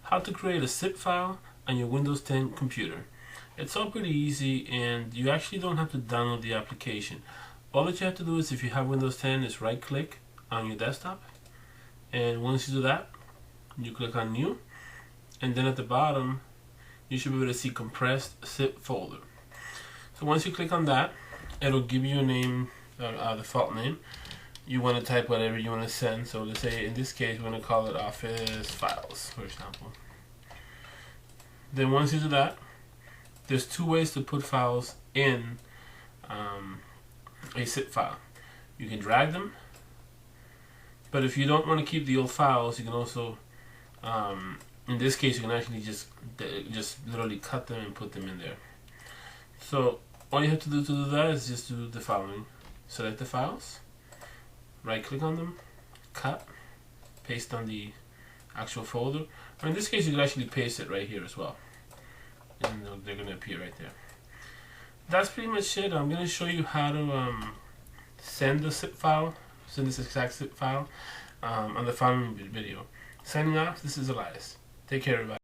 how to create a zip file on your Windows 10 computer. It's all pretty easy, and you actually don't have to download the application. All that you have to do is, if you have Windows 10, is right click on your desktop, and once you do that, you click on new, and then at the bottom you should be able to see compressed zip folder. So once you click on that, it'll give you a name, default name. You want to type whatever you want to send. So let's say in this case we're going to call it Office Files, for example. Then once you do that, there's two ways to put files in a zip file. You can drag them, but if you don't want to keep the old files, you can also, in this case, you can actually just literally cut them and put them in there. So all you have to do that is just do the following: select the files, right click on them, cut, paste on the actual folder, or in this case you can actually paste it right here as well, and they're going to appear right there. That's pretty much it. I'm going to show you how to send this exact zip file on the following video. Signing off, this is Elias. Take care, everybody.